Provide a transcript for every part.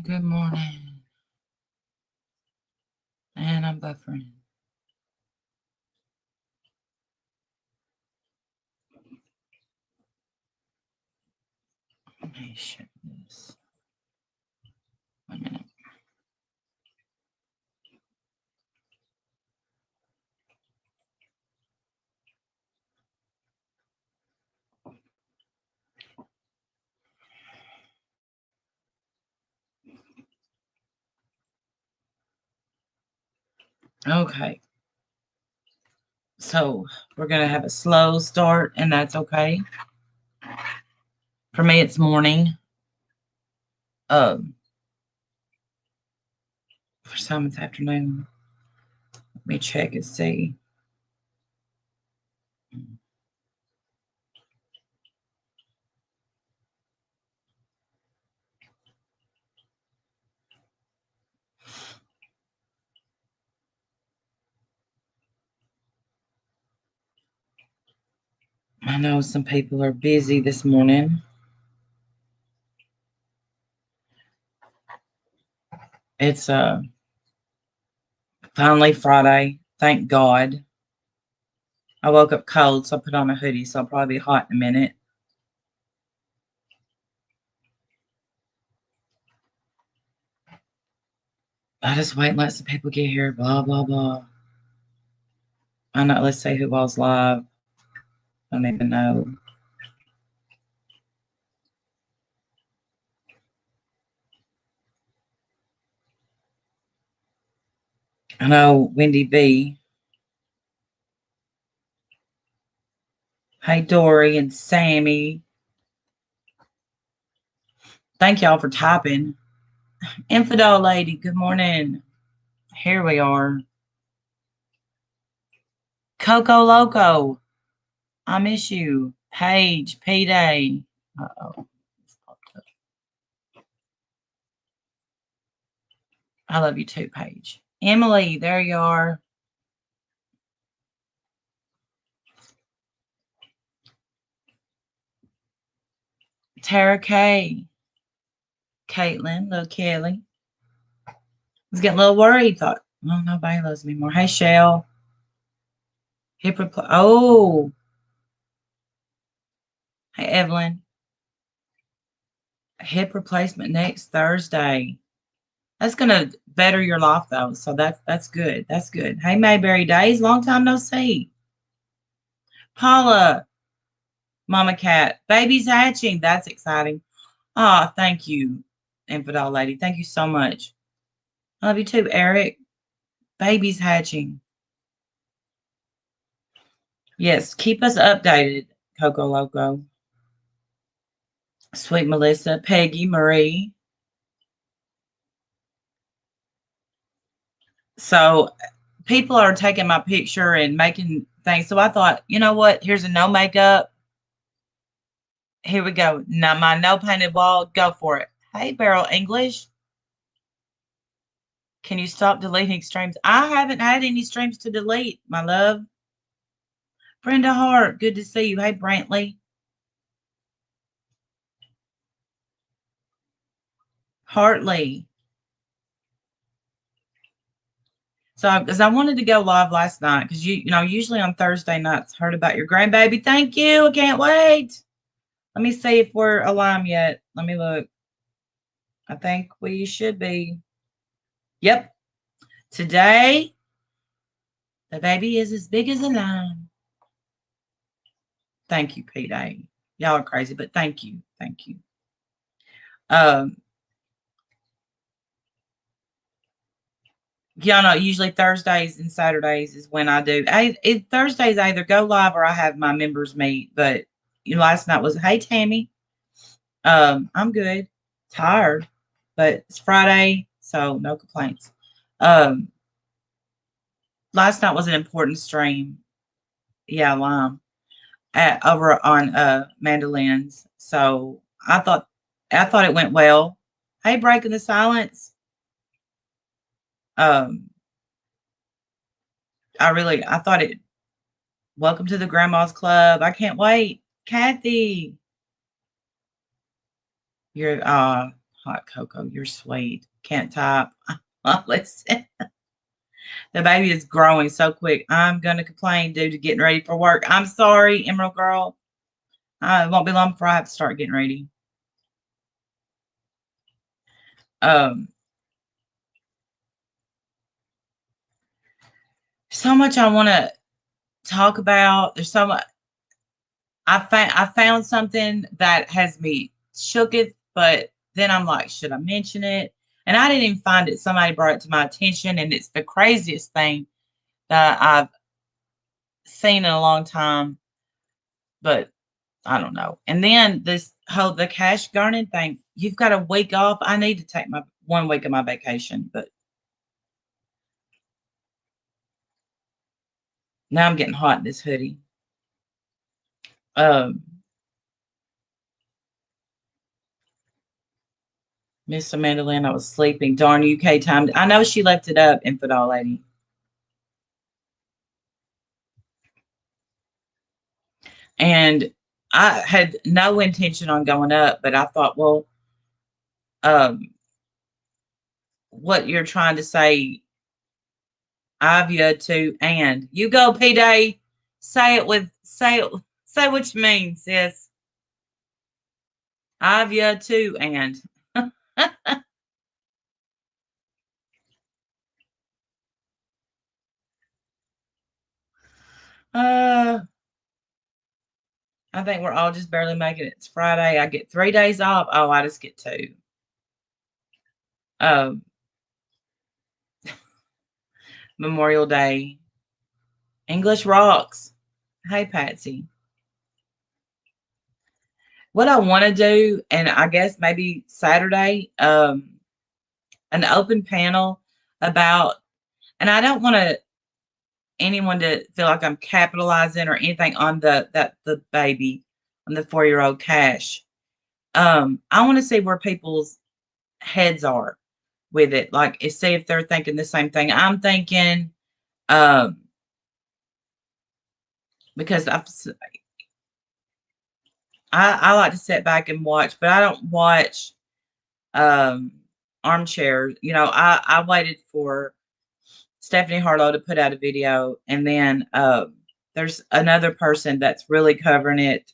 Good morning. And I'm buffering. Let me share this. 1 minute. Okay. So we're going to have a slow start, and that's okay. For me, it's morning. For some, it's afternoon. Let me check and see. I know some people are busy this morning. It's finally Friday. Thank God. I woke up cold, so I put on a hoodie, so I'll probably be hot in a minute. I just wait and let some people get here. Blah, blah, blah. I know. Let's see who was live. I don't even know. I know Wendy B. Hey, Dory and Sammy. Thank y'all for typing. Infidel Lady, good morning. Here we are. Coco Loco, I miss you. Paige, P-Day. Uh-oh. I love you too, Paige. Emily, there you are. Tara K. Caitlin, little Kelly. I was getting a little worried. Thought, oh, nobody loves me more. Hey, Shell. Hip reply. Oh. Hey, Evelyn. Hip replacement next Thursday. That's gonna better your life though. So that's good. That's good. Hey, Mayberry Days, long time no see. Paula, Mama Cat, baby's hatching. That's exciting. Ah, oh, thank you, Infidel Lady. Thank you so much. I love you too, Eric. Baby's hatching. Yes, keep us updated, Coco Loco. Sweet Melissa, Peggy, Marie. So people are taking my picture and making things. So I thought, you know what? Here's a no makeup. Here we go. Now my no painted wall. Go for it. Hey, Beryl English. Can you stop deleting streams? I haven't had any streams to delete, my love. Brenda Hart, good to see you. Hey, Brantley. Hartley. So, because I wanted to go live last night, because you know, usually on Thursday nights, heard about your grandbaby. Thank you. I can't wait. Let me see if we're alive yet. Let me look. I think we should be. Yep. Today, the baby is as big as a lime. Thank you, P-Day. Y'all are crazy, but thank you. Thank you. Y'all know usually Thursdays and Saturdays is when I do. Thursdays I either go live or I have my members meet. But last night was, hey Tammy, I'm good, tired, but it's Friday, so no complaints. Last night was an important stream. Yeah, Lime over on Mandolins. So I thought it went well. Hey, breaking the silence. Um, I thought it. Welcome to the Grandma's Club. I can't wait. Kathy. You're Hot cocoa, you're sweet. Can't type. Listen, the baby is growing so quick. I'm gonna complain due to getting ready for work. I'm sorry, Emerald Girl. It won't be long before I have to start getting ready. So much I want to talk about. There's so much. I found something that has me shooketh, but then I'm like, should I mention it? And I didn't even find it. Somebody brought it to my attention, and it's the craziest thing that I've seen in a long time. But I don't know. And then the Cash Garden thing. You've got a week off. I need to take my 1 week of my vacation, but now I'm getting hot in this hoodie. Miss Amanda Lynn, I was sleeping. Darn UK time. I know she left it up, Infidel Lady. And I had no intention on going up, but I thought, well, what you're trying to say, Ivia to and you go, P Day. Say what you mean, sis. Ivia to and. I think we're all just barely making it. It's Friday. I get 3 days off. Oh, I just get 2. Memorial Day. English rocks. Hey, Patsy. What I want to do, and I guess maybe Saturday, an open panel about, and I don't want anyone to feel like I'm capitalizing or anything on the baby, on the 4-year-old Cash. I want to see where people's heads are with it. Like, see if they're thinking the same thing I'm thinking. Because I like to sit back and watch, but I don't watch armchair. You know, I waited for Stephanie Harlow to put out a video, and then there's another person that's really covering it.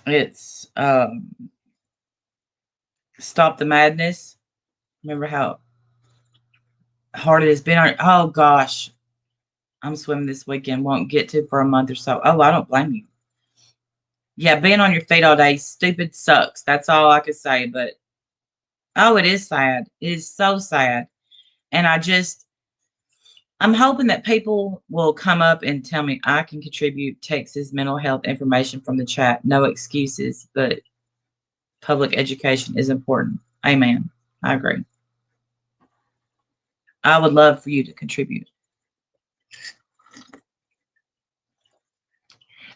It's Stop the Madness. Remember how hard it has been on. Oh gosh, I'm swimming this weekend. Won't get to for a month or so. Oh, I don't blame you. Yeah, being on your feet all day, stupid sucks. That's all I could say. But oh, it is sad. It is so sad. And I'm hoping that people will come up and tell me I can contribute Texas mental health information from the chat. No excuses, but public education is important. Amen. I agree. I would love for you to contribute.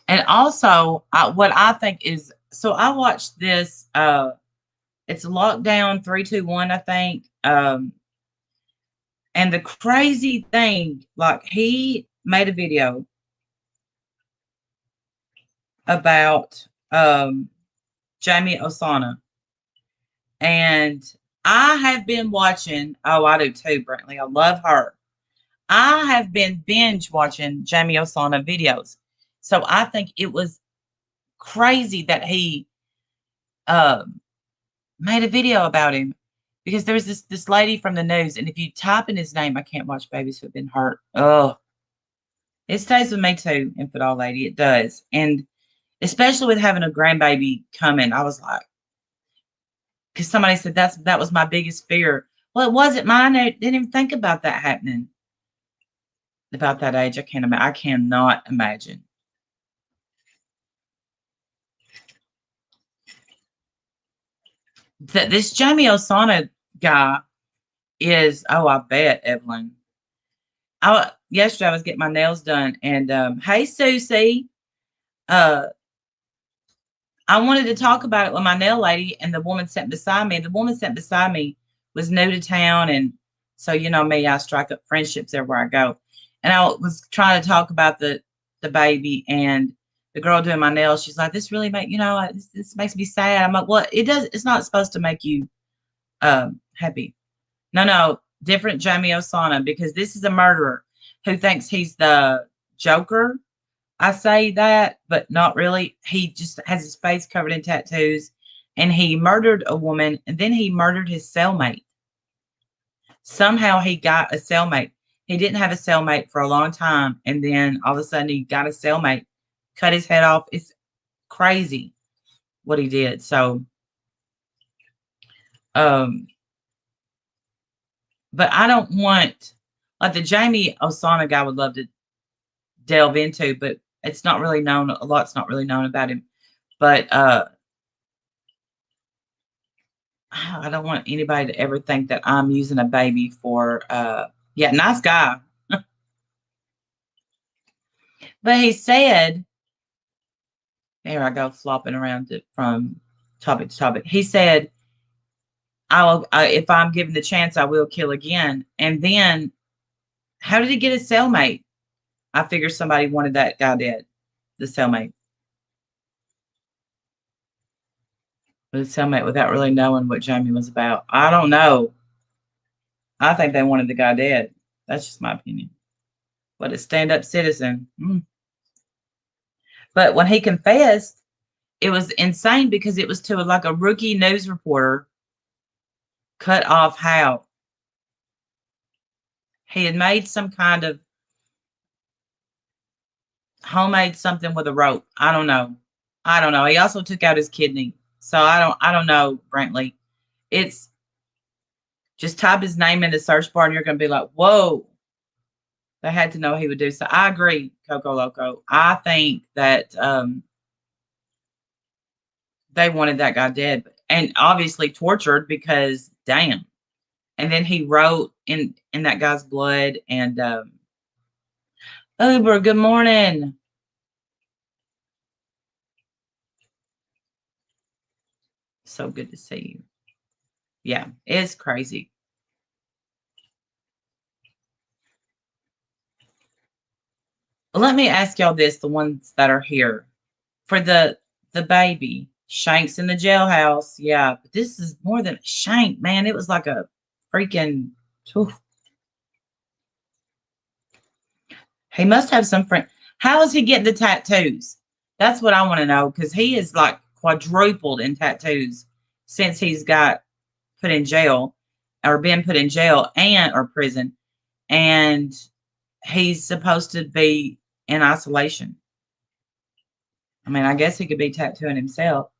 And also, what I think is, so I watched this, it's Lockdown 321, I think. And the crazy thing, like, he made a video about Jamie Osana. And I have been watching, oh, I do too, Brantley. I love her. I have been binge watching Jamie Osana videos. So I think it was crazy that he made a video about him, because there's this lady from the news, and if you type in his name, I can't watch babies who've been hurt. Oh, it stays with me too, Infidel Lady. It does. And especially with having a grandbaby coming, I was like, because somebody said that was my biggest fear. Well, it wasn't mine. I didn't even think about that happening. About that age, I cannot imagine. That this Jamie Osana guy is, oh, I bet, Evelyn. Yesterday I was getting my nails done, and hey, Susie, I wanted to talk about it with my nail lady, and the woman sitting beside me. The woman sitting beside me was new to town, and so you know me, I strike up friendships everywhere I go. And I was trying to talk about the the baby, and the girl doing my nails, she's like, "This really make this makes me sad." I'm like, "Well, it does. It's not supposed to make you happy. No, no, different Jamie Osana because this is a murderer who thinks he's the Joker. I say that, but not really. He just has his face covered in tattoos, and he murdered a woman, and then he murdered his cellmate. Somehow he got a cellmate. He didn't have a cellmate for a long time, and then all of a sudden he got a cellmate, cut his head off. It's crazy what he did. So, um, but I don't want like the Jamie Osana guy would love to delve into, but it's not really known. A lot's not really known about him. But I don't want anybody to ever think that I'm using a baby for yeah, nice guy. But he said, there I go flopping around it from topic to topic. He said, if I'm given the chance, I will kill again. And then how did he get a cellmate? I figure somebody wanted that guy dead, the cellmate. The cellmate without really knowing what Jamie was about. I don't know. I think they wanted the guy dead. That's just my opinion. But a stand-up citizen. But when he confessed, it was insane because it was to like a rookie news reporter cut off how he had made some kind of homemade something with a rope. I don't know. I don't know. He also took out his kidney. So I don't know, Brantley. It's just type his name in the search bar and you're gonna be like, whoa. They had to know he would do so. I agree, Coco Loco. I think that they wanted that guy dead and obviously tortured because damn. And then he wrote in that guy's blood and Uber, good morning. So good to see you. Yeah, it's crazy. Let me ask y'all this, the ones that are here. For the baby, Shank's in the jailhouse. Yeah, but this is more than Shank, man. It was like a freaking oof. He must have some friend. How is he getting the tattoos? That's what I want to know because he is like quadrupled in tattoos since he's got put in jail or been put in jail and or prison, and he's supposed to be in isolation. I mean, I guess he could be tattooing himself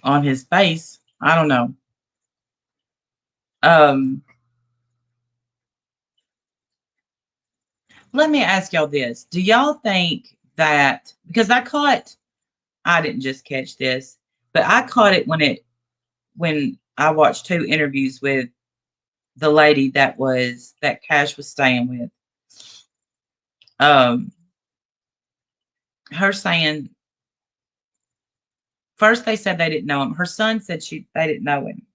on his face. I don't know. Um, Let me ask y'all this. Do y'all think that because I didn't just catch this, but I caught it when I watched two interviews with the lady that Cash was staying with. Um, her saying first they said they didn't know him. Her son said they didn't know him.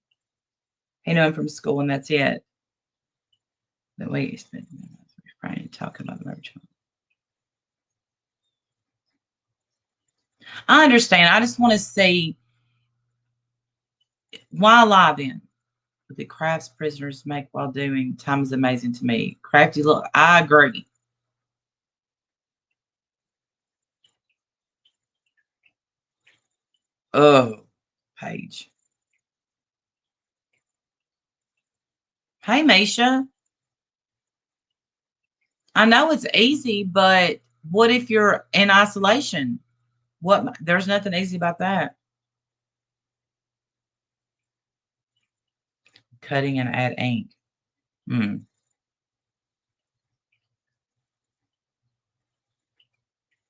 He knew him from school and that's it. The way he's been talking about the marriage. I understand. I just want to see why lie then? The crafts prisoners make while doing time is amazing to me. Crafty look, I agree. Oh, Paige. Hey, Misha. I know it's easy, but what if you're in isolation? What? There's nothing easy about that. Cutting and add ink. Hmm.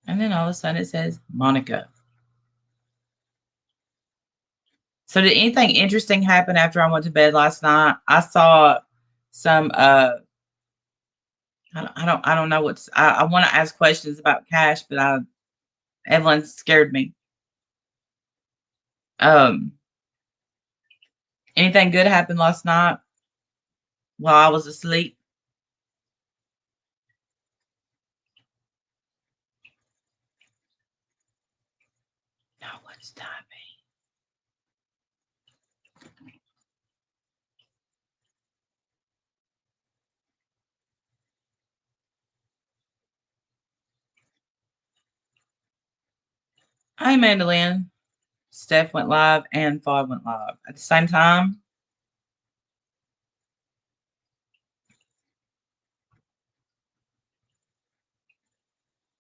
And then all of a sudden it says Monica. So did anything interesting happen after I went to bed last night? I saw some I don't know what's I want to ask questions about Cash, but Evelyn scared me. Um Anything good happened last night while I was asleep? Hi, Mandolin. Steph went live and Fod went live at the same time.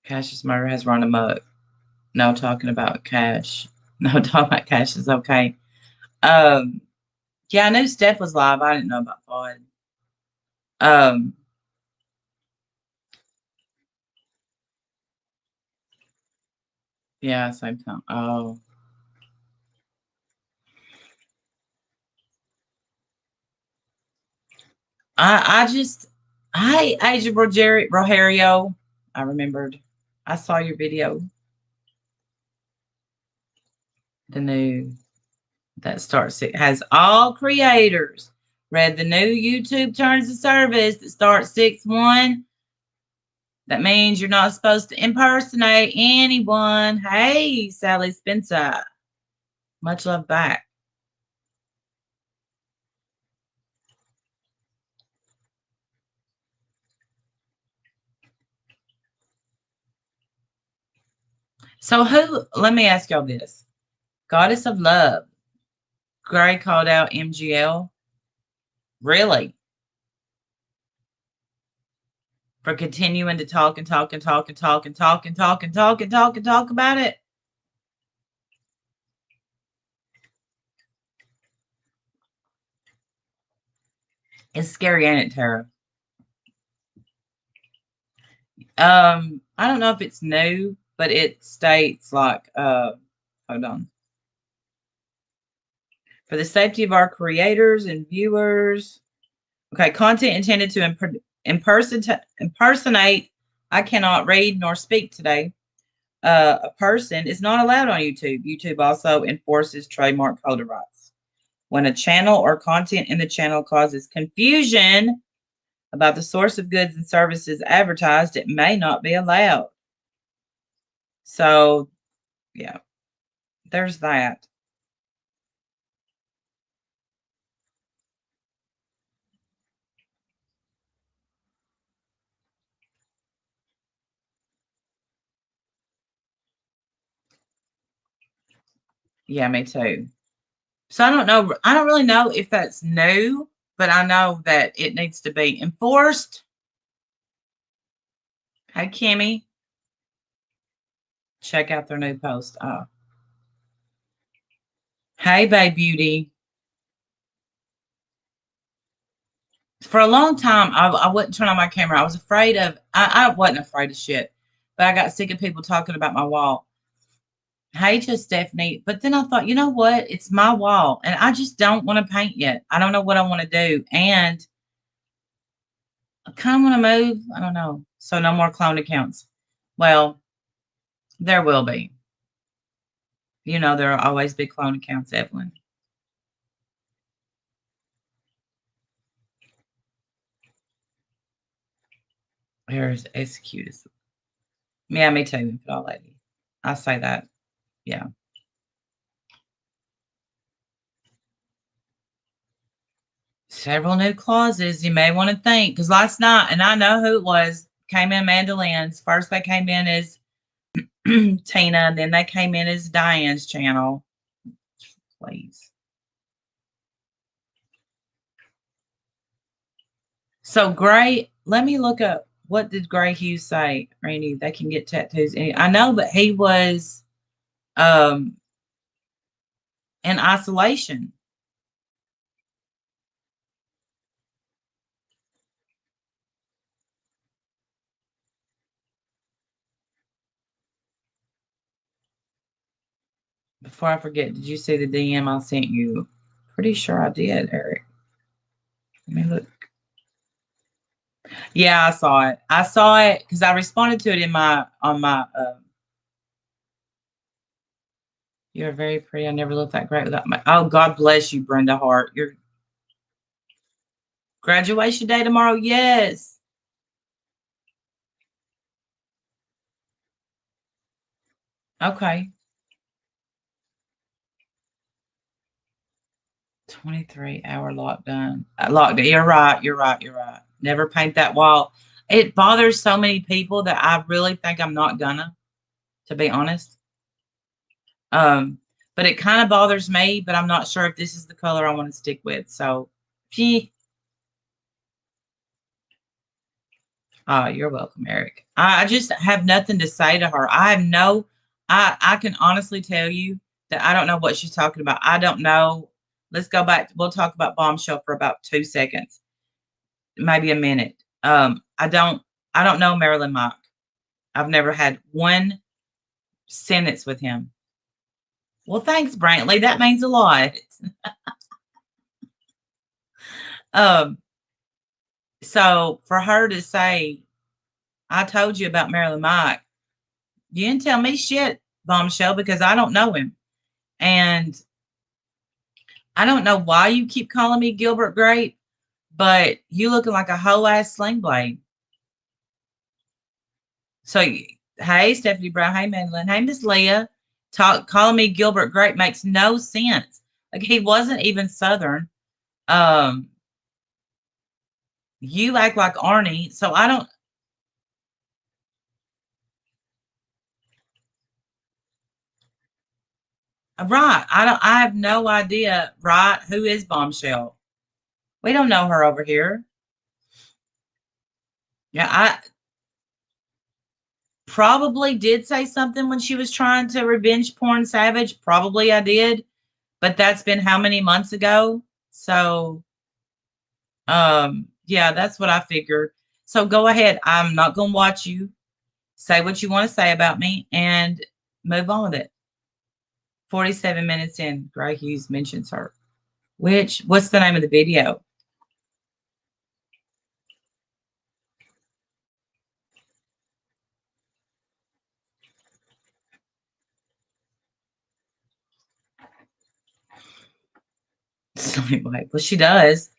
Cash's murder has run amok. No talking about Cash. No talking about Cash is okay. Yeah, I knew Steph was live. I didn't know about Fod. Um, yeah, same time. Oh, I just, hi, Asia Rogerio. I remembered. I saw your video. The new that starts, it has all creators. Read the new YouTube terms of service that starts 6/1. That means you're not supposed to impersonate anyone. Hey, Sally Spencer. Much love back. So let me ask y'all this. Goddess of Love. Gray called out MGL. Really? For continuing to talk and talk and talk and talk and talk and talk and talk and talk and talk about it? It's scary, ain't it, Tara? I don't know if it's new, but it states like, hold on. For the safety of our creators and viewers. Okay, content intended to impersonate. I cannot read nor speak today. A person is not allowed on YouTube. YouTube also enforces trademark holder rights. When a channel or content in the channel causes confusion about the source of goods and services advertised, it may not be allowed. So, yeah, there's that. Yeah, me too. So I don't know. I don't really know if that's new, but I know that it needs to be enforced. Hey, Kimmy, check out their new post. Oh, hey, Babe Beauty. For a long time, I wouldn't turn on my camera. I was afraid of, I wasn't afraid of shit, but I got sick of people talking about my wall. Hey to Stephanie. But then I thought, you know what? It's my wall and I just don't want to paint yet. I don't know what I want to do. And I kind of want to move. I don't know. So no more clone accounts. Well, there will be. You know, there will always be clone accounts, Evelyn. Here's execute. Yeah, me too, lady. I say that. Yeah. Several new clauses you may want to think. Because last night, and I know who it was, came in Mandolin's. First, they came in as Tina, and then they came in as Diane's channel. Please. So, Gray, let me look up what did Gray Hughes say, Randy? They can get tattoos. I know, but he was um, in isolation. Before I forget, did you see the DM I sent you? Pretty sure I did, Eric. Let me look. Yeah, I saw it. I saw it because I responded to it in my on my. You're very pretty. I never looked that great without my. Oh, God bless you, Brenda Hart. Your graduation day tomorrow. Yes. Okay. 23-hour lockdown. Lockdown. You're right. You're right. You're right. Never paint that wall. It bothers so many people that I really think I'm not gonna. To be honest. But it kind of bothers me, but I'm not sure if this is the color I want to stick with. So, gee. Oh, you're welcome, Eric. I just have nothing to say to her. I can honestly tell you that I don't know what she's talking about. I don't know. Let's go back. We'll talk about Bombshell for about 2 seconds, maybe a minute. I don't know Marilyn Mock. I've never had one sentence with him. Well, thanks, Brantley. That means a lot. Um, so for her to say, I told you about Marilyn Mock, you didn't tell me shit, Bombshell, because I don't know him. And I don't know why you keep calling me Gilbert Grape, but you looking like a whole ass sling blade. So, hey, Stephanie Brown. Hey, Madeline. Hey, Miss Leah. Calling me Gilbert Grape makes no sense. Like, he wasn't even Southern. Um, you act like Arnie. So I don't, right. I have no idea, right? Who is Bombshell? We don't know her over here. Yeah, I probably did say something when she was trying to revenge porn Savage. Probably I did, but that's been how many months ago? So, yeah, that's what I figured. So go ahead. I'm not going to watch you. Say what you want to say about me and move on with it. 47 minutes in, Gray Hughes mentions her. What's the name of the video? So anyway, well, she does.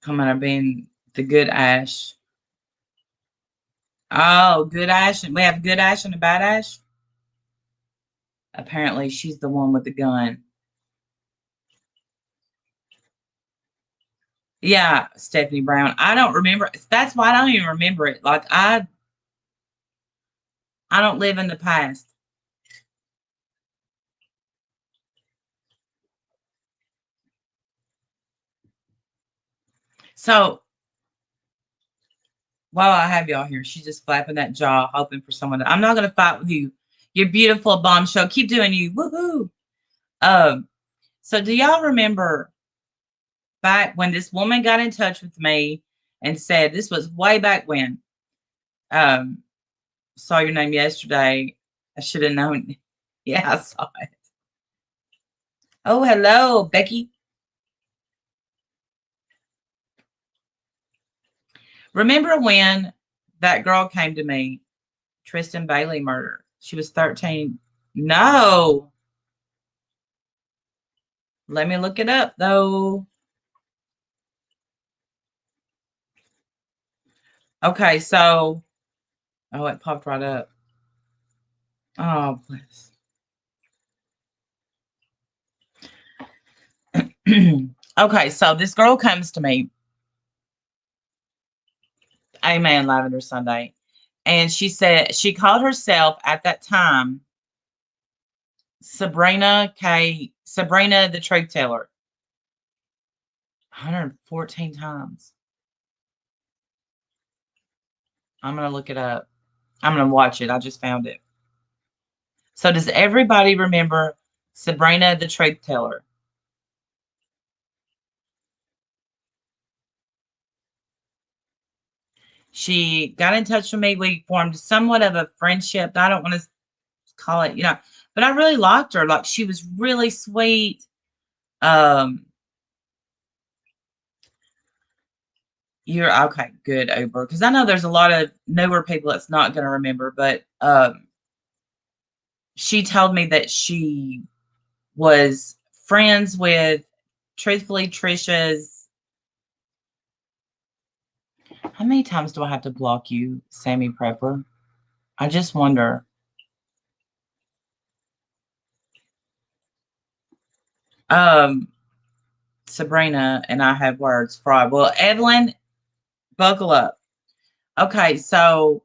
Come on, being the good Ash. Oh, good Ash. We have good Ash and a bad Ash. Apparently, she's the one with the gun. Yeah, Stephanie Brown. I don't remember. That's why I don't even remember it. Like I don't live in the past. So while I have y'all here, she's just flapping that jaw, hoping for someone. I'm not going to fight with you. You're beautiful, Bombshell. Keep doing you. Woohoo. Um. So do y'all remember back when this woman got in touch with me and said this was way back when? Um. Saw your name yesterday. I should have known. Yeah, I saw it. Oh, hello, Becky. Remember when that girl came to me, Tristan Bailey murder? She was 13. No. Let me look it up though. Okay, so oh, it popped right up. Oh, bless. Okay, so this girl comes to me, Amen, Lavender Sunday, and she said she called herself at that time Sabrina the Truth Teller. 114 times. I'm gonna look it up. I'm gonna watch it. I just found it. So does everybody remember Sabrina the Truth Teller? She got in touch with me. We formed somewhat of a friendship. I don't want to call it, but I really liked her. Like she was really sweet. Um, you're okay, good, Uber, because I know there's a lot of newer people that's not going to remember, but she told me that she was friends with, truthfully, Trisha's. How many times do I have to block you, Sammy Prepper? I just wonder. Um, Sabrina and I have words. Fraud. Well, Evelyn, buckle up. Okay, so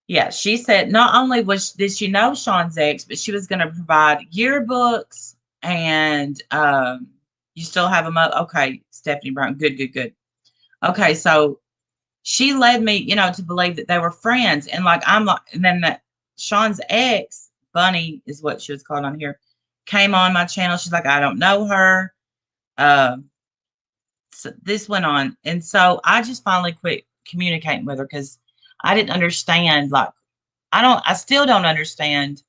Yeah, she said not only did she know Sean's ex, but she was going to provide yearbooks and you still have them up. Okay, Stephanie Brown. Good, good, good. Okay, so she led me, to believe that they were friends. And like I'm like, and then that Sean's ex, Bunny is what she was called on here, came on my channel. She's like, I don't know her. So this went on. And so I just finally quit communicating with her because I didn't understand, like, I still don't understand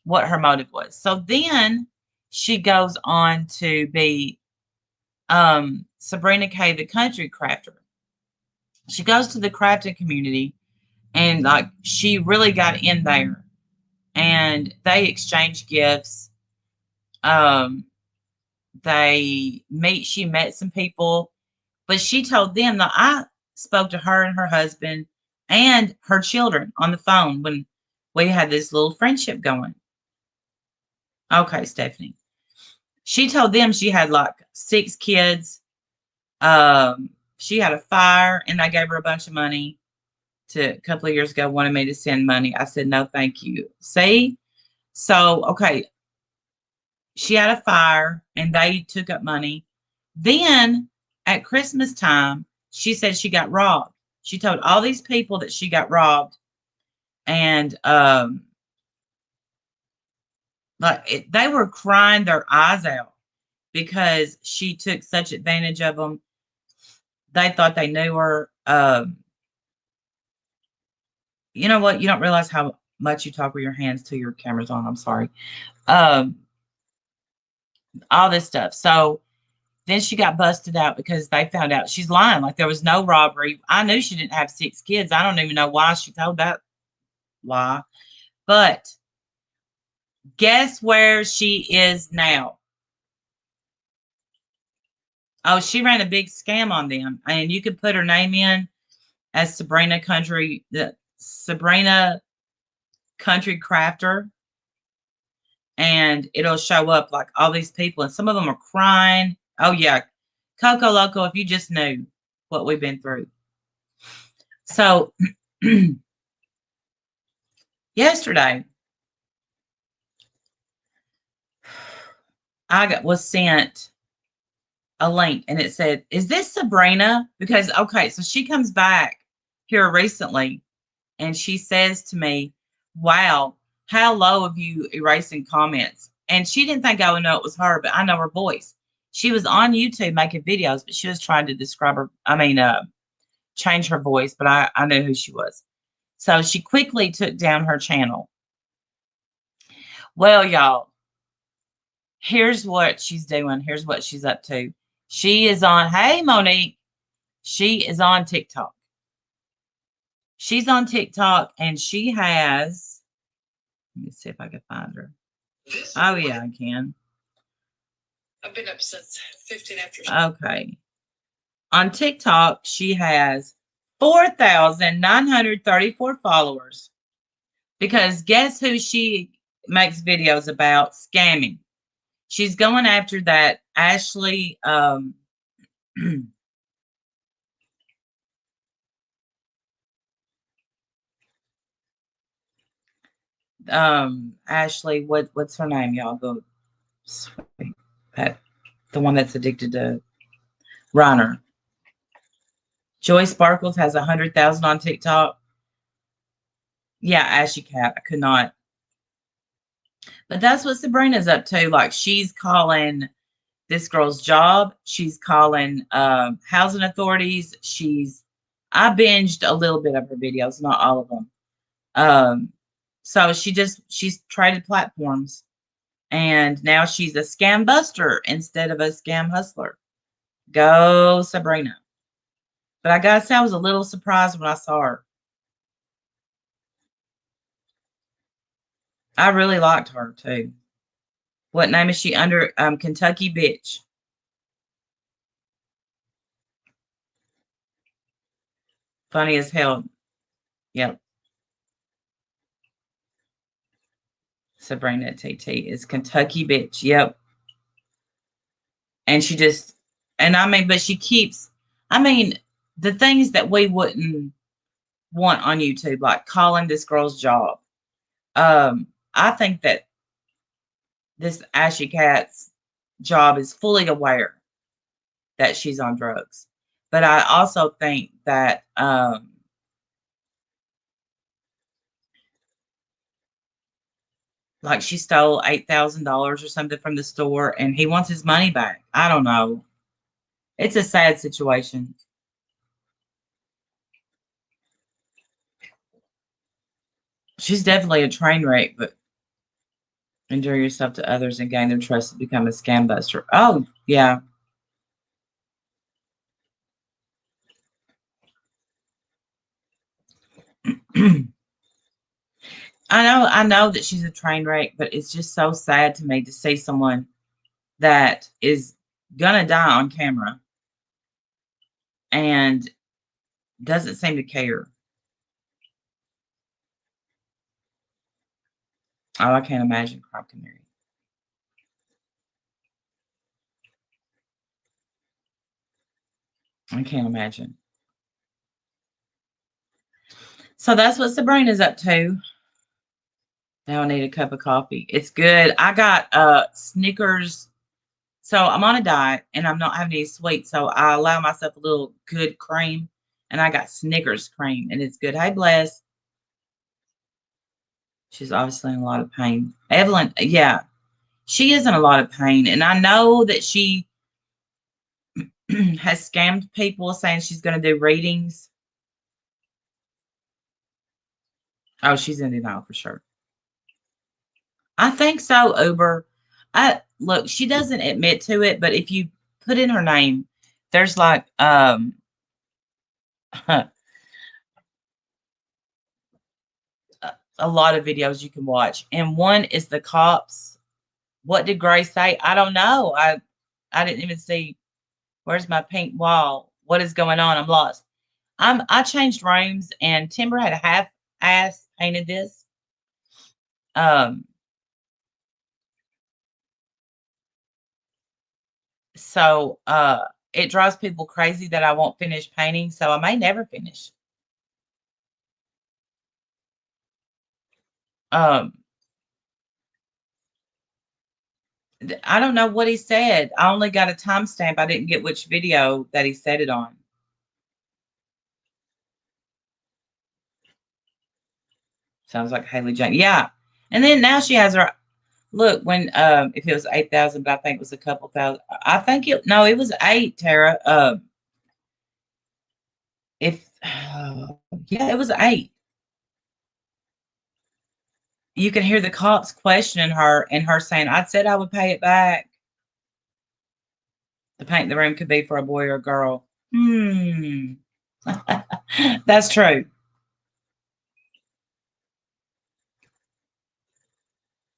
what her motive was. So then she goes on to be Sabrina K, the country crafter. She goes to the crafting community and like she really got in there and they exchange gifts. Um, she met some people, but she told them that I spoke to her and her husband and her children on the phone when we had this little friendship going. Okay, Stephanie. She told them she had like 6 kids. She had a fire and I gave her a bunch of money a couple of years ago, wanted me to send money. I said, no, thank you. See? So, okay. She had a fire and they took up money. Then at Christmas time, she said she got robbed. She told all these people that she got robbed and they were crying their eyes out because she took such advantage of them. They thought they knew her. You know what? You don't realize how much you talk with your hands till your camera's on. I'm sorry. All this stuff. So then she got busted out because they found out she's lying. Like there was no robbery. I knew she didn't have 6 kids. I don't even know why she told that lie. But guess where she is now? Oh, she ran a big scam on them. And you could put her name in as Sabrina Country Crafter. And it'll show up like all these people. And some of them are crying. Oh, yeah. Coco Loco, if you just knew what we've been through. So yesterday, I was sent a link and it said, is this Sabrina? Because, okay, so she comes back here recently and she says to me, wow, how low of you erasing comments? And she didn't think I would know it was her, but I know her voice. She was on YouTube making videos, but she was trying to change her voice, but I knew who she was. So she quickly took down her channel. Well, y'all, here's what she's doing. Here's what she's up to. She is on, hey, Monique, she is on TikTok. She's on TikTok and she has, let me see if I can find her. Oh, yeah, I can. I've been up since 15 after. Okay. On TikTok, she has 4,934 followers. Because guess who she makes videos about? Scamming. She's going after that Ashley, Ashley, what's her name? Y'all go, the one that's addicted to Reiner. Joy Sparkles has 100,000 on TikTok. Yeah, Ashy Cat. I could not. But that's what Sabrina's up to. Like she's calling this girl's job. She's calling housing authorities. I binged a little bit of her videos, not all of them. So she's traded platforms. And now she's a scam buster instead of a scam hustler. Go Sabrina. But I gotta say, I was a little surprised when I saw her. I really liked her too. What name is she under? Kentucky Bitch. Funny as hell. Yep. Sabrina TT is Kentucky Bitch. Yep. And but she keeps, the things that we wouldn't want on YouTube, like calling this girl's job. I think that this Ashy Cat's job is fully aware that she's on drugs. But I also think that like she stole $8,000 or something from the store and he wants his money back. I don't know. It's a sad situation. She's definitely a train wreck, but endear yourself to others and gain their trust to become a scam buster. Oh, yeah. I know that she's a train wreck, but it's just so sad to me to see someone that is gonna die on camera and doesn't seem to care. Oh, I can't imagine Crop Canary. I can't imagine. So that's what Sabrina's up to. Now I need a cup of coffee. It's good. I got Snickers. So I'm on a diet and I'm not having any sweets. So I allow myself a little good cream. And I got Snickers cream and it's good. Hey, Bless. She's obviously in a lot of pain. Evelyn, yeah, she is in a lot of pain. And I know that she has scammed people saying she's going to do readings. Oh, she's in denial for sure. I think so, Uber. Look, she doesn't admit to it, but if you put in her name, there's like a lot of videos you can watch. And one is the cops. What did Grace say? I don't know. I didn't even see. Where's my pink wall? What is going on? I'm lost. I changed rooms and Timber had a half ass painted this. So it drives people crazy that I won't finish painting, so I may never finish. Um I don't know what he said. I only got a timestamp. I didn't get which video that he said it on. Sounds like Haley Jane. Yeah. And then now she has her look when if it was 8,000, but I think it was a couple thousand. I think it was 8, Tara. If yeah, it was 8. You can hear the cops questioning her and her saying, I said I would pay it back. The paint in the room could be for a boy or a girl. That's true.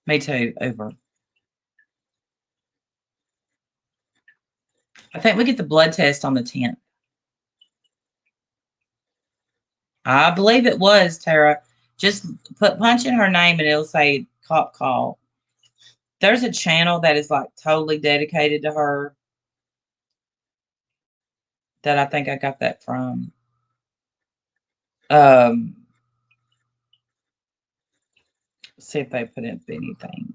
Me too, over. I think we get the blood test on the 10th. I believe it was, Tara. Just punch in her name and it'll say cop call. There's a channel that is like totally dedicated to her that I think I got that from. See if they put in anything.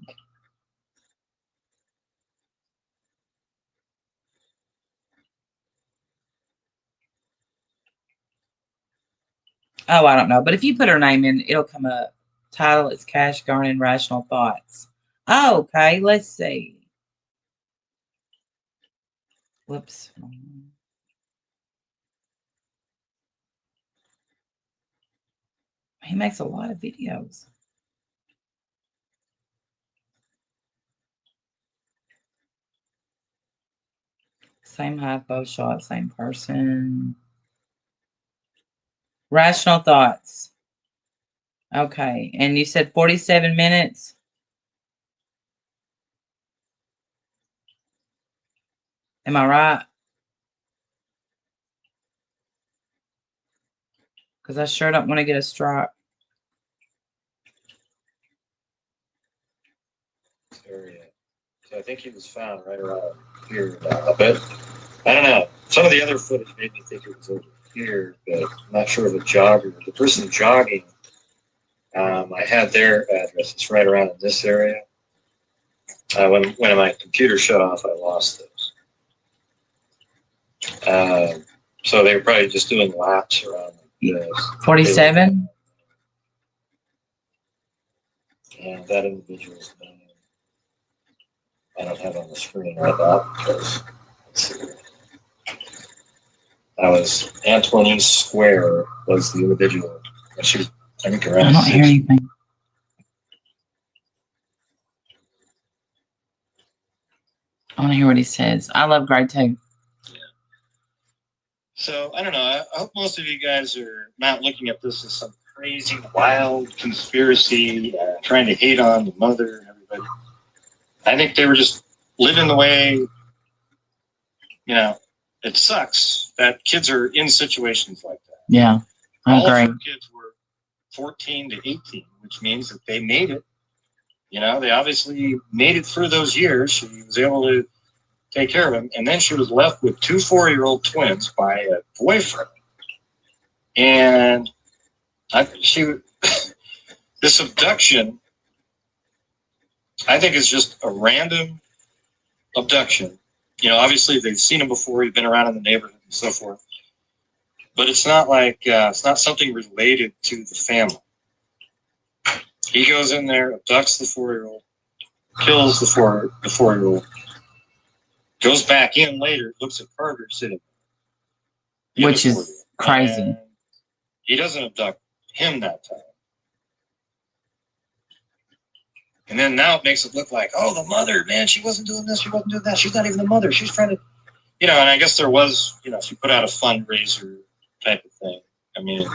Oh, I don't know. But if you put her name in, it'll come up. Title is Cash Garden Rational Thoughts. Oh, okay. Let's see. Whoops. He makes a lot of videos. Same hypo shot, same person. Rational Thoughts. Okay. And you said 47 minutes? Am I right? Because I sure don't want to get a strike. Area. So I think he was found right around here a bit. I don't know. Some of the other footage made me think it was over. here, but I'm not sure of a jogger. The person jogging, I had their address. It's right around in this area. When my computer shut off, I lost those. So they were probably just doing laps around this. 47. And that individual's name, I don't have on the screen right now because, let's see. That was Antoine Square was the individual. And she was, I think, around I don't hear 60. anything. I want to hear what he says. I love grade 2. So I don't know. I hope most of you guys are not looking at this as some crazy, wild conspiracy, trying to hate on the mother and everybody. I think they were just living the way, you know, it sucks that kids are in situations like that. Yeah, I All of agree. her kids were 14 to 18, which means that they made it. You know, they obviously made it through those years. She was able to take care of him. And then she was left with 2 4-year-old twins by a boyfriend. And this abduction, I think, is just a random abduction. You know, obviously they've seen him before. He's been around in the neighborhood and so forth. But it's not like, it's not something related to the family. He goes in there, abducts the 4-year-old, kills the 4-year-old, goes back in later, looks at Carter sitting there. Which is crazy. And he doesn't abduct him that time. And then now it makes it look like, oh, the mother, man, she wasn't doing this, she wasn't doing that. She's not even the mother. She's trying to, you know, and I guess there was, you know, she put out a fundraiser type of thing. I mean,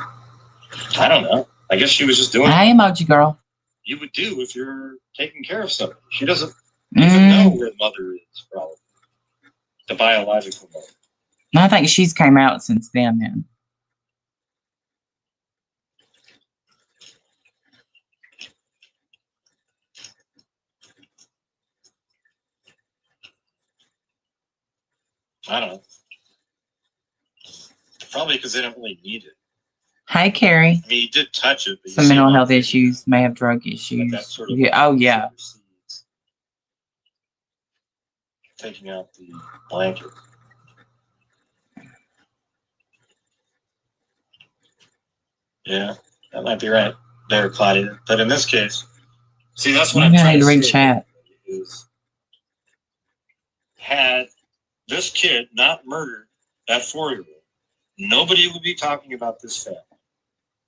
I don't know. I guess she was just doing Hey, emoji girl. You would do if you're taking care of somebody. She doesn't even know where the mother is, probably. The biological mother. I think she's came out since then. I don't know. Probably because they don't really need it. Hey, Carrie. I mean, he did touch it. But some mental health issues, may have drug issues. That sort of Yeah. Oh, yeah. Taking out the blanket. Yeah, that might be right there, Claudia. But in this case, see, that's what I'm trying to read say. Chat. Is had this kid not murdered that 4-year-old, nobody would be talking about this family.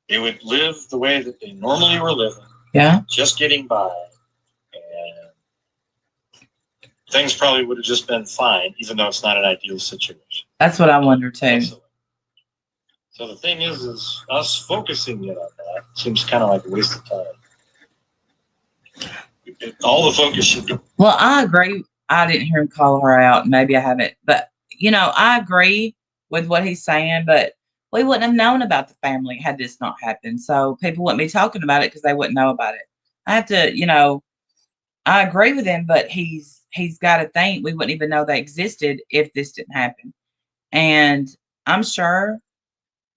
They would live the way that they normally were living. Yeah. Just getting by. And things probably would have just been fine, even though it's not an ideal situation. That's what I wonder too. So the thing is us focusing it on that seems kind of like a waste of time. All the focus should be. Well, I agree. I didn't hear him call her out. Maybe I haven't. But, you know, I agree with what he's saying. But we wouldn't have known about the family had this not happened. So people wouldn't be talking about it because they wouldn't know about it. I have to, you know, I agree with him, but he's got to think we wouldn't even know they existed if this didn't happen. And I'm sure,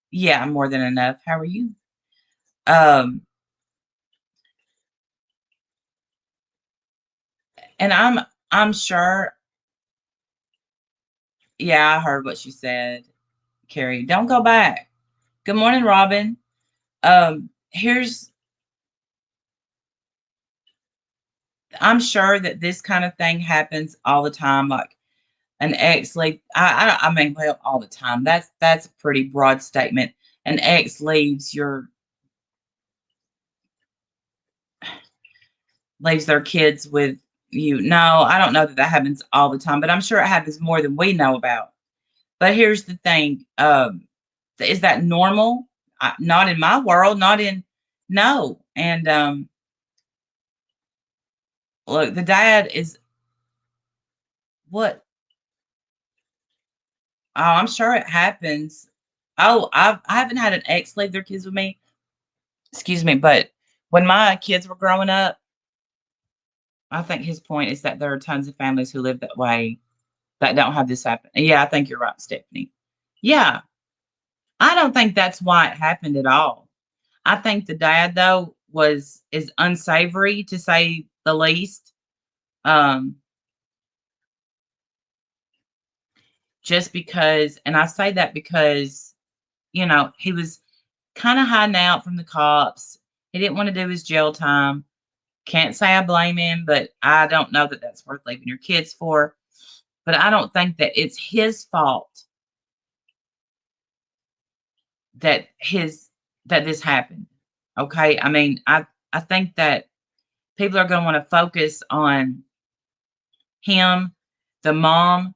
yeah, more than enough. How are you? And I'm sure. Yeah, I heard what she said, Carrie. Don't go back. Good morning, Robin. I'm sure that this kind of thing happens all the time. Like an ex leave. I mean, well, all the time. That's a pretty broad statement. An ex leaves their kids with you. No, I don't know that happens all the time, but I'm sure it happens more than we know about. But here's the thing. Is that normal? Not in my world, no. And look, the dad is what? Oh, I'm sure it happens. Oh, I haven't had an ex leave their kids with me. Excuse me, but when my kids were growing up, I think his point is that there are tons of families who live that way that don't have this happen. Yeah, I think you're right, Stephanie. Yeah. I don't think that's why it happened at all. I think the dad though is unsavory to say the least. Um, just because, and I say that because, he was kind of hiding out from the cops. He didn't want to do his jail time. Can't say I blame him, but I don't know that that's worth leaving your kids for. But I don't think that it's his fault that this happened. Okay? I mean, I think that people are going to want to focus on him, the mom,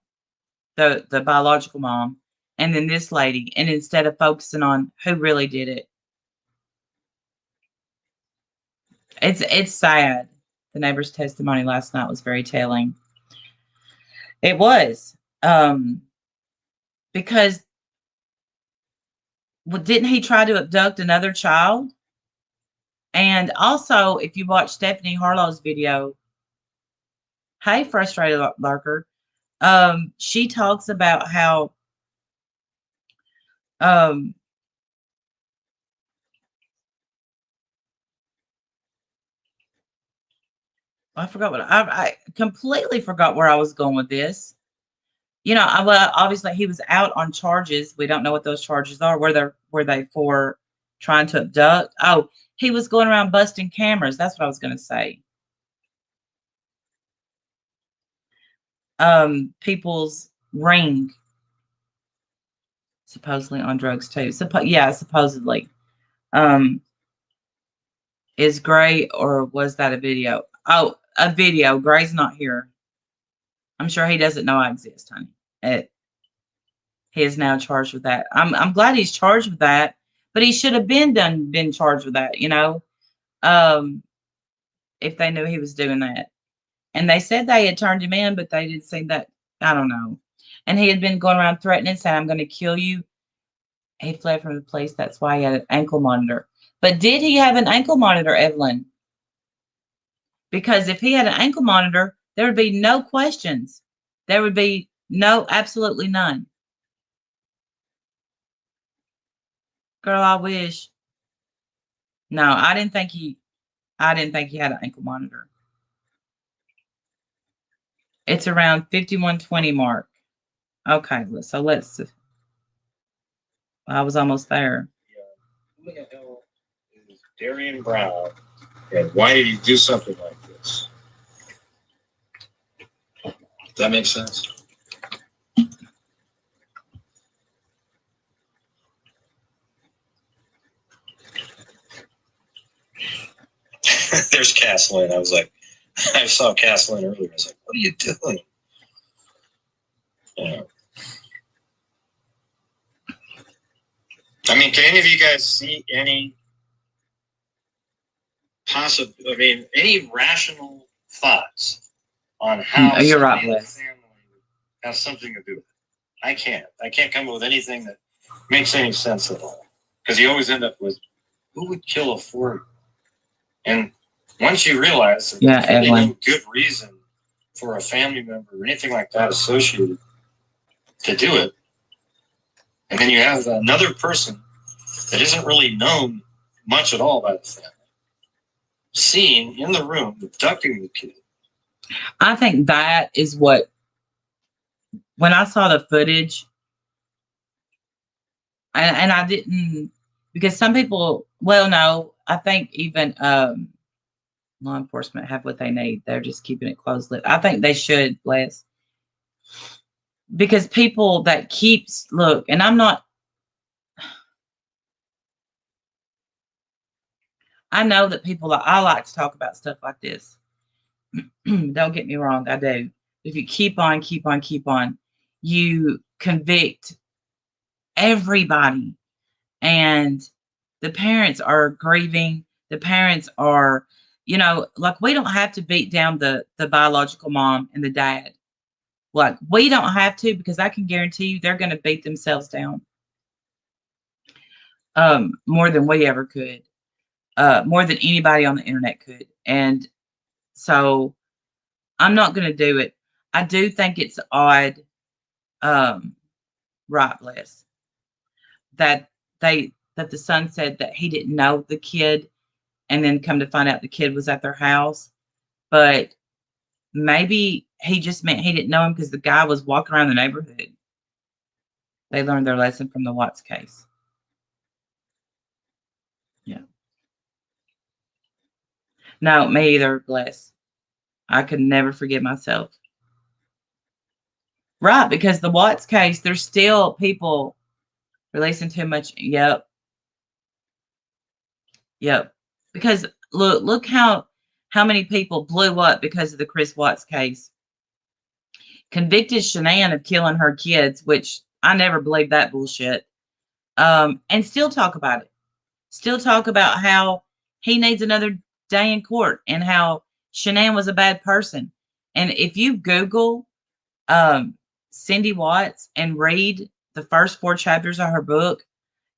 the biological mom, and then this lady, and instead of focusing on who really did it. It's sad. The neighbor's testimony last night was very telling. It was. Because didn't he try to abduct another child? And also, if you watch Stephanie Harlow's video, hey, frustrated lurker, she talks about how I forgot what I completely forgot where I was going with this. Well, obviously he was out on charges. We don't know what those charges are. Were they for trying to abduct? Oh, he was going around busting cameras. That's what I was going to say. People's ring, supposedly on drugs too. Supposedly. Is Gray, or was that a video? Oh, a video. Gray's not here. I'm sure he doesn't know I exist, honey. He is now charged with that. I'm glad he's charged with that, but he should have been charged with that, if they knew he was doing that. And they said they had turned him in, but they didn't say that. I don't know. And he had been going around threatening, saying, "I'm going to kill you." He fled from the police. That's why he had an ankle monitor. But did he have an ankle monitor, Evelyn? Because if he had an ankle monitor, there would be no questions. There would be absolutely none. Girl, I wish. No, I didn't think he had an ankle monitor. It's around 5120 mark. Okay, so let's. I was almost there. Who the hell is Darian Brown, and why did he do something like this? Does that make sense? There's Caslin. I was like, I saw Caslin earlier. I was like, what are you doing? Yeah. I mean, can any of you guys see any any rational thoughts on how You're right, somebody in the family has something to do with it? I can't come up with anything that makes any sense at all. Because you always end up with, who would kill a 4-year-old? And once you realize that there's really no good reason for a family member or anything like that associated to do it, and then you have another person that isn't really known much at all by the family, seen in the room abducting the kid. I think that is what, when I saw the footage, and I didn't, because some people, well, no, I think even law enforcement have what they need. They're just keeping it closed-lipped. I think they should, Les. Because people that look, and I know that I like to talk about stuff like this. Don't get me wrong, I do. If you keep on, you convict everybody. And the parents are grieving. The parents are, like, we don't have to beat down the biological mom and the dad. Like, we don't have to, because I can guarantee you they're going to beat themselves down more than we ever could, more than anybody on the internet could. And so I'm not going to do it. I do think it's odd, right, Les, that that the son said that he didn't know the kid, and then come to find out the kid was at their house. But maybe he just meant he didn't know him because the guy was walking around the neighborhood. They learned their lesson from the Watts case. Yeah. No, me either, bless. I could never forgive myself. Right, because the Watts case, there's still people releasing too much. Yep. Yep. Because look how many people blew up because of the Chris Watts case. Convicted Shanann of killing her kids, which I never believed that bullshit. And still talk about it. Still talk about how he needs another day in court and how Shanann was a bad person. And if you Google Cindy Watts and read the first 4 chapters of her book,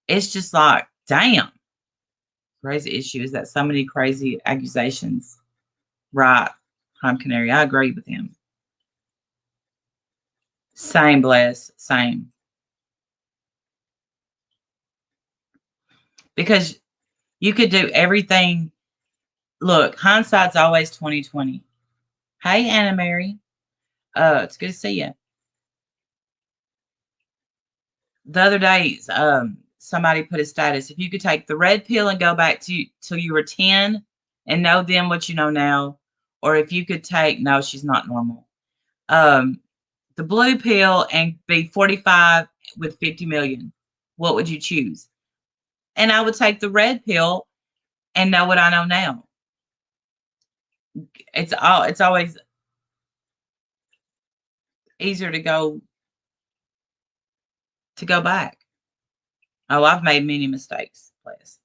it's just like, damn. Crazy issue is that so many crazy accusations. Right, Crime Canary. I agree with him. Same, bless. Same. Because you could do everything. Look, hindsight's always 2020. Hey, Anna Mary. It's good to see you. The other day, somebody put a status. If you could take the red pill and go back to till you were 10 and know then what you know now, or if you could take, no, she's not normal. The blue pill and be 45 with 50 million. What would you choose? And I would take the red pill and know what I know now. It's always easier to go back. Oh, I've made many mistakes, please.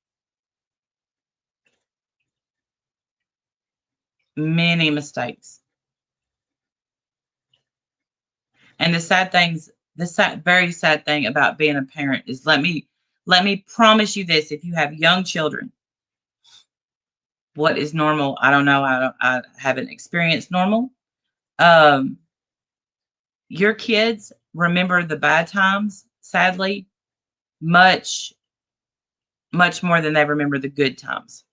Many mistakes. And very sad thing about being a parent is let me promise you this. If you have young children, what is normal? I don't know. I haven't experienced normal. Your kids remember the bad times, sadly, much more than they remember the good times.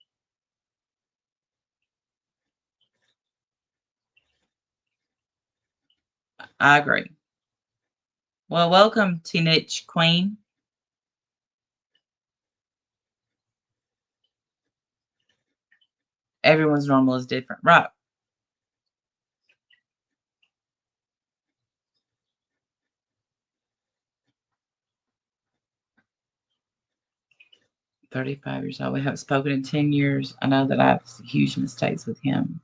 I agree. Well, welcome, Teenage Queen. Everyone's normal is different, right? "35 years old. We haven't spoken in 10 years. I know that I have huge mistakes with him."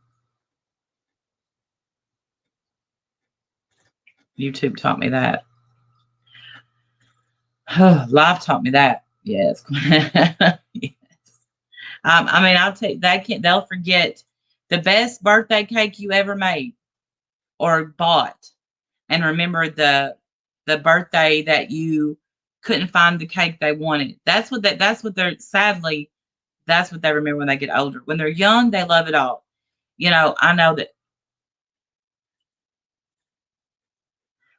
YouTube taught me that. Life taught me that. Yes. Yes. I mean, I'll take that. They'll forget the best birthday cake you ever made or bought, and remember the birthday that you couldn't find the cake they wanted. That's what they're sadly. That's what they remember when they get older. When they're young, they love it all. I know that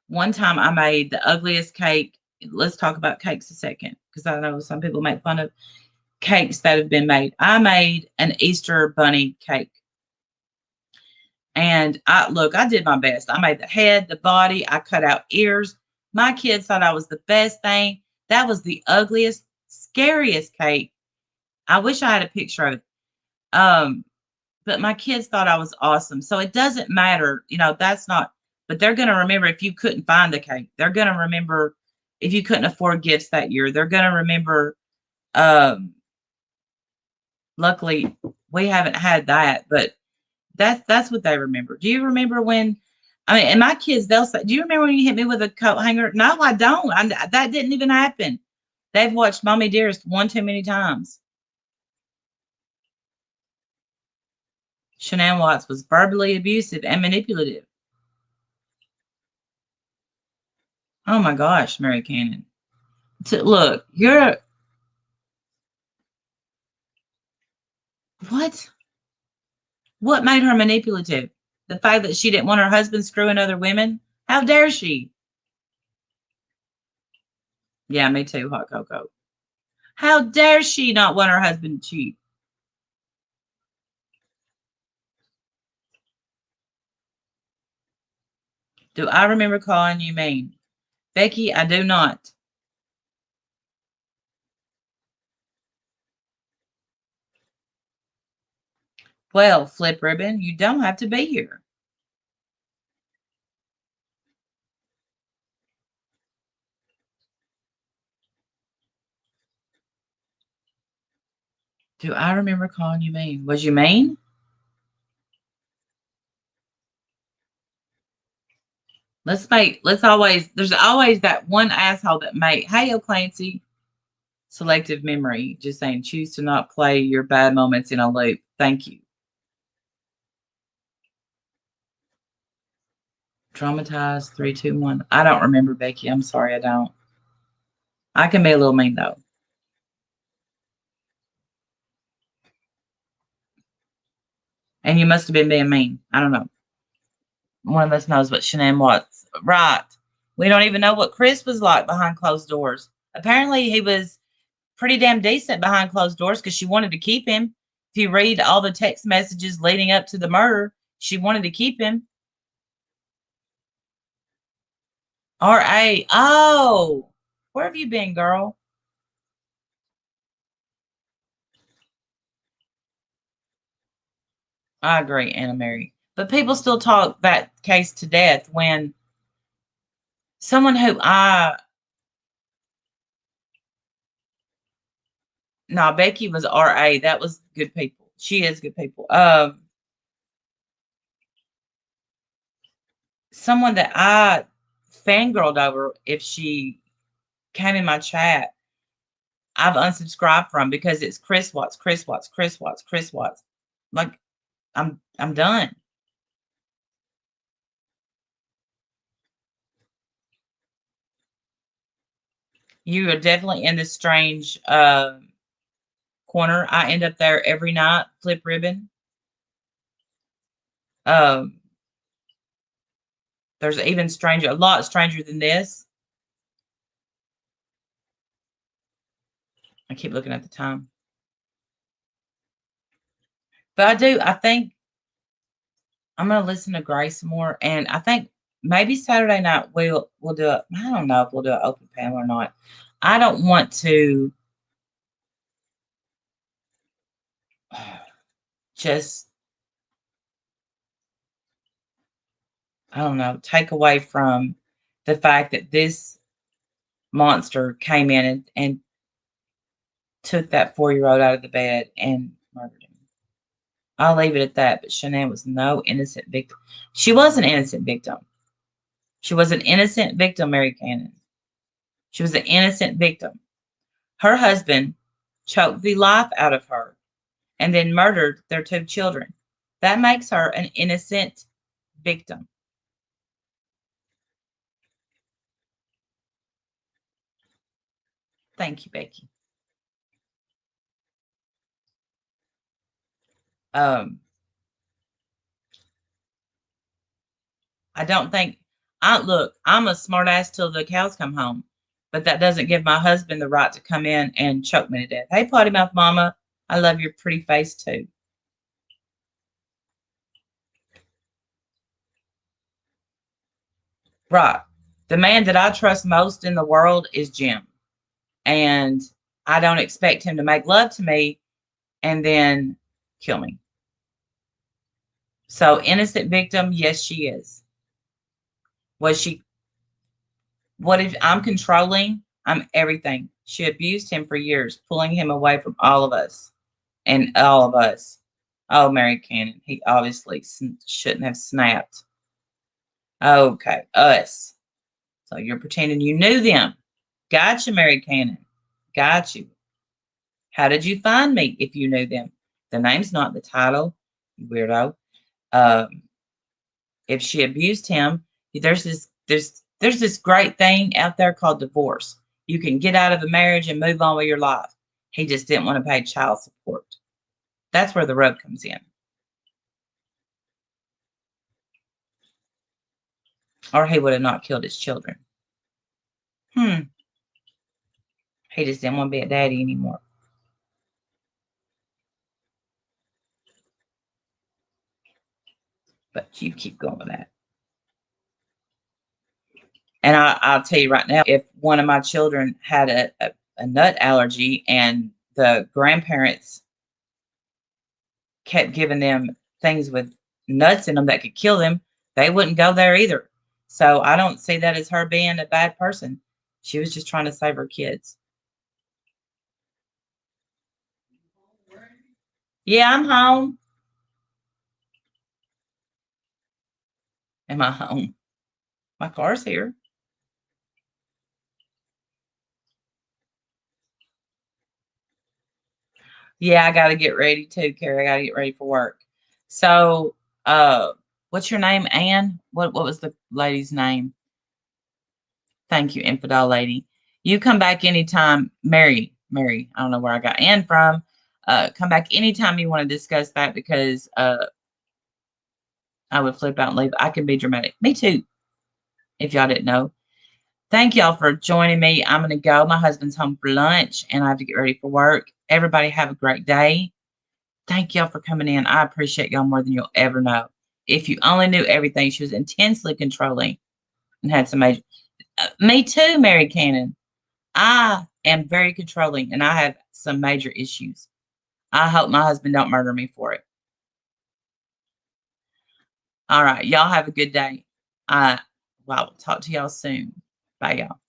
one time I made the ugliest cake. Let's talk about cakes a second, because I know some people make fun of cakes that have been made. I made an Easter bunny cake. And I did my best. I made the head, the body, I cut out ears. My kids thought I was the best thing. That was the ugliest, scariest cake. I wish I had a picture of it. But my kids thought I was awesome. So it doesn't matter, that's not, but they're going to remember if you couldn't find the cake. They're going to remember if you couldn't afford gifts that year. They're going to remember, luckily we haven't had that, but that's what they remember. Do you remember when, and my kids, they'll say, "Do you remember when you hit me with a coat hanger?" No, I don't. That didn't even happen. They've watched Mommy Dearest one too many times. Shanann Watts was verbally abusive and manipulative. Oh my gosh, Mary Cannon. Look, you're what? What made her manipulative? The fact that she didn't want her husband screwing other women? How dare she? Yeah, me too, hot cocoa. How dare she not want her husband to cheat? Do I remember calling you mean? Becky, I do not. Well, Flip Ribbon, you don't have to be here. Do I remember calling you mean? Was you mean? Let's always, there's always that one asshole that may, hey, O'Clancy, selective memory, just saying, choose to not play your bad moments in a loop. Thank you. Traumatized, 3, 2, 1. I don't remember, Becky. I'm sorry, I don't. I can be a little mean, though. And you must have been being mean. I don't know. One of us knows what Shanann wants. Right. We don't even know what Chris was like behind closed doors. Apparently, he was pretty damn decent behind closed doors because she wanted to keep him. If you read all the text messages leading up to the murder, she wanted to keep him. R.A. Oh, where have you been, girl? I agree, Anna Mary. But people still talk that case to death when someone who no, Becky was RA. That was good people. She is good people. Someone that I fangirled over if she came in my chat, I've unsubscribed from because it's Chris Watts, Chris Watts, Chris Watts, Chris Watts. Like I'm done. You are definitely in this strange corner. I end up there every night, Flip Ribbon. Um, there's even stranger, a lot stranger than this. I keep looking at the time. But I think I'm gonna listen to Grace more, and I think maybe Saturday night we'll do it. I don't know if we'll do an open panel or not. I don't want to just I don't know take away from the fact that this monster came in and took that 4-year-old out of the bed and murdered him. I'll leave it at that. But Shanann was no innocent victim. She was an innocent victim. She was an innocent victim, Mary Cannon. She was an innocent victim. Her husband choked the life out of her and then murdered their 2 children. That makes her an innocent victim. Thank you, Becky. Um, I don't think I'm a smartass till the cows come home, but that doesn't give my husband the right to come in and choke me to death. Hey, potty mouth mama, I love your pretty face too. Right. The man that I trust most in the world is Jim. And I don't expect him to make love to me and then kill me. So, innocent victim, yes, she is. Was she, what if I'm controlling? I'm everything. She abused him for years, pulling him away from all of us and all of us. Oh, Mary Cannon, he obviously shouldn't have snapped. Okay, us. So you're pretending you knew them. Gotcha, Mary Cannon. Got you. How did you find me if you knew them? The name's not the title, you weirdo. Um, if she abused him, there's this great thing out there called divorce. You can get out of a marriage and move on with your life. He just didn't want to pay child support. That's where the rub comes in. Or he would have not killed his children. Hmm. He just didn't want to be a daddy anymore. But you keep going with that. And I'll tell you right now, if one of my children had a nut allergy and the grandparents kept giving them things with nuts in them that could kill them, they wouldn't go there either. So I don't see that as her being a bad person. She was just trying to save her kids. Yeah, I'm home. Am I home? My car's here. Yeah, I got to get ready too, Carrie. I got to get ready for work. So, what's your name, Anne? What was the lady's name? Thank you, infidel lady. You come back anytime, Mary. Mary, I don't know where I got Anne from. Come back anytime you want to discuss that because I would flip out and leave. I can be dramatic. Me too, if y'all didn't know. Thank y'all for joining me. I'm going to go. My husband's home for lunch and I have to get ready for work. Everybody have a great day. Thank y'all for coming in. I appreciate y'all more than you'll ever know. If you only knew everything, she was intensely controlling and had some major. Me too, Mary Cannon. I am very controlling and I have some major issues. I hope my husband don't murder me for it. All right. Y'all have a good day. Well, I'll talk to y'all soon. Bye, y'all.